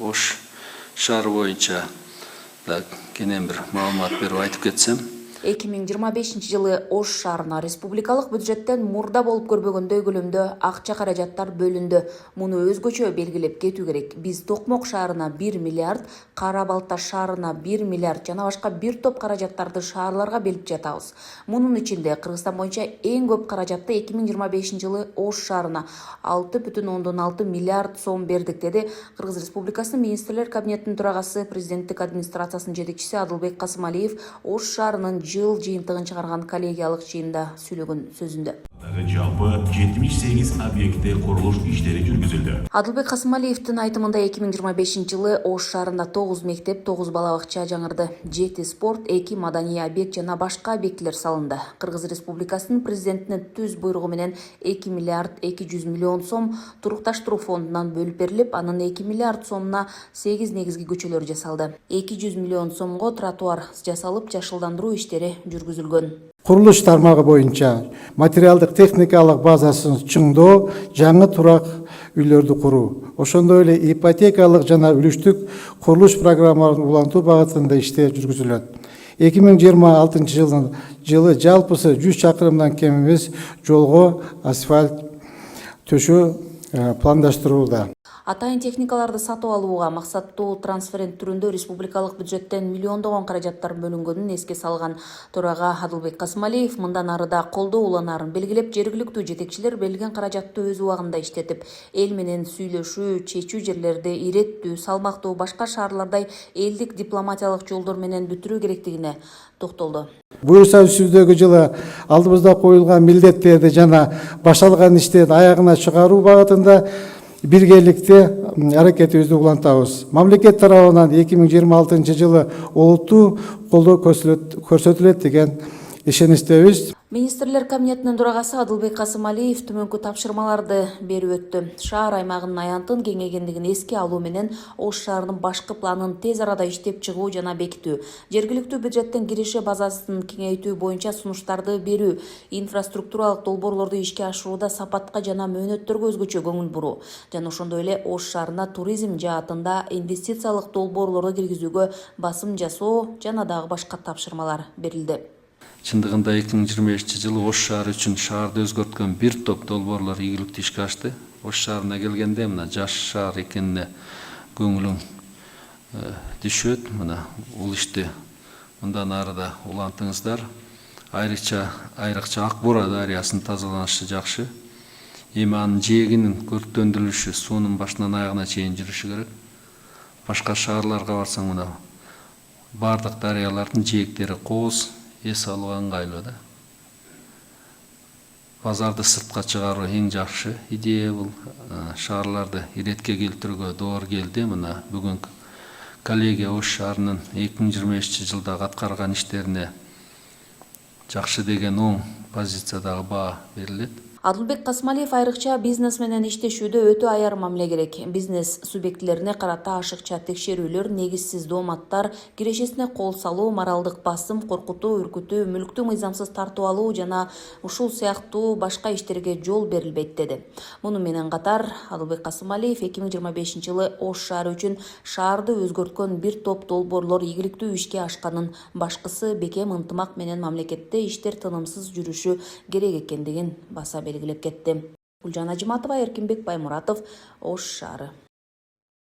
Ош шаар боюнча да кенен бир маалымат берип айтып кетсем. 2025 Ош шаарына республикалык бюджеттен мурда болуп көрбөгөндөй көлөмдө акча каражаттар бөлүндү. Муну өзгөчө белгилеп кетүү керек. Биз Токмок шаарына 1 миллиард, Кара Балта шаарына 1 миллиард жана башка бир топ каражаттарды шаарларга берип жатабыз. Мунун ичинде Кыргызстан боюнча эң көп каражатты 2025 Ош шаарына 6,6 миллиард сом бердик, деди Кыргыз Республикасынын министрлер кабинетинин төрагасы, президенттик администрациясынын жетекчиси Адылбек Касымалиев Ош шаарынын жыл жыйынтыгын чыгарган коллегиялык жыйында сүйлөгөн сөзүндө. Жалпы 78 объектте курулуш иштери жүргүзүлдү. Адылбек Касымалиевдин айтымында 2025 Ош шаарында 9 мектеп, 9 бала бакча жаңырды, 7 спорт, 2 маданий объект жана башка объектилер салынды. Кыргыз Республикасынын президентинин түз буйругу менен 2 миллиард 200 миллион сом турукташтыруу фондунан бөлүп берилип, анын 2 миллиард сомуна 8 негизги көчөлөр жасалды. 200 миллион сомго тротуар жасалып, жашылдандыруу иштери жүргүзүлгөн. Курулуш тармагы боюнча материалдык техникалык базасын чыңдоо, жаңы турак үйлөрдү куруу, ошондой эле ипотекалык жана үлүштүк курулуш программаларын улантуу багытында иштер жүргүзүлөт. 2026 жылы жалпысы 100 чакырымдан кем эмес жолго асфальт төшөө пландаштырууда. Атайын техникаларды сатып алууга максаттуу трансферент түрүндө республикалык бюджеттен миллиондогон каражаттар бөлүнгөнүн эске салган төрага Адылбек Касымалиев мындан ары да колдоо уланарын белгилеп, жергиликтүү жетекчилер берилген каражатты өз убагында иштетип, эл менен сүйлөшүү, чечүү жерлерди иреттүү, салмактуу башка шаарлардай элдик дипломатиялык жолдор менен бүтүрүү керектигине токтолду. Буюрса өсүүдөгү жылы алдыбызда коюлган милдеттерди жана башталган иштерди аягына чыгаруу багытында биргеликте аракетибизди улантабыз. Мамлекет тарабынан 2026 жылы олуттуу колдоо көрсөтүлөт деген ишеничтебиз. Министрлер кабинетинин төрагасы Адылбек Касымалиев түмөнкү тапшырмаларды берип өттү. Шаар аймагынын аянтын кеңейгендигин эске алуу менен Ош шаарынын башкы планын тез арада иштеп чыгуу жана бекитүү, жергиликтүү бюджеттен киреше базасын кеңейтүү боюнча сунуштарды берүү, инфраструктуралык долбоорлорду ишке ашырууда сапатка жана мөөнөттөргө өзгөчө көңүл буруу жана ошондой эле Ош шаарына туризм жаатында инвестициялык долбоорлорду киргизүүгө басым жасоо жана дагы башка тапшырмалар берилди. Чындыгында 2025 жылы Ош шаары үчүн шаарды өзгөрткөн бир топ долбоорлор ийгиликтүү ишке ашты. Ош шаарына келгенде мына жаш шаар экенине көңүлүң түшөт. Мына бул ишти мындан ары да улантыңыздар. Айрыкча Ак Бура дарыясынын тазаланышы жакшы. Эми анын жээгинин көрктөндүрүлүшү, суунун башынан аягына чейин жүрүшү керек. Башка шаарларга барсаң мына бардык дарыялардын жээктери кооз, эс алууга ыңгайлуу да. Базарды сыртка чыгаруу эң жакшы идея бул. Шаарларды иретке келтирүүгө доор келди. Мына бүгүн коллегия Ош шаарынын 2025 жылдагы аткарган иштерине жакшы деген оң позициядагы баа берилет. Адылбек Касымалиев айрыкча бизнес менен иштешүүдө өтө аяр мамиле керек. Бизнес субъектилерине карата ашыкча текшерүүлөр, негизсиз дооматтар, кирешесине кол салуу, моралдык басым, коркутуу, үркүтүү, мүлктү мыйзамсыз тартып алуу жана ушул сыяктуу башка иштерге жол берилбейт, деди. Муну менен катар Адылбек Касымалиев 2025 жылы Ош шаары үчүн шаарды өзгөрткөн бир топ долбоорлор ийгиликтүү ишке ашканын, башкысы бекем ынтымак менен мамлекетте иштер тынымсыз жүрүшү керек экендигин баса белгилеп кетти. Гүлжан Ажиматова, Эркинбек Баймуратов, Ош шаары.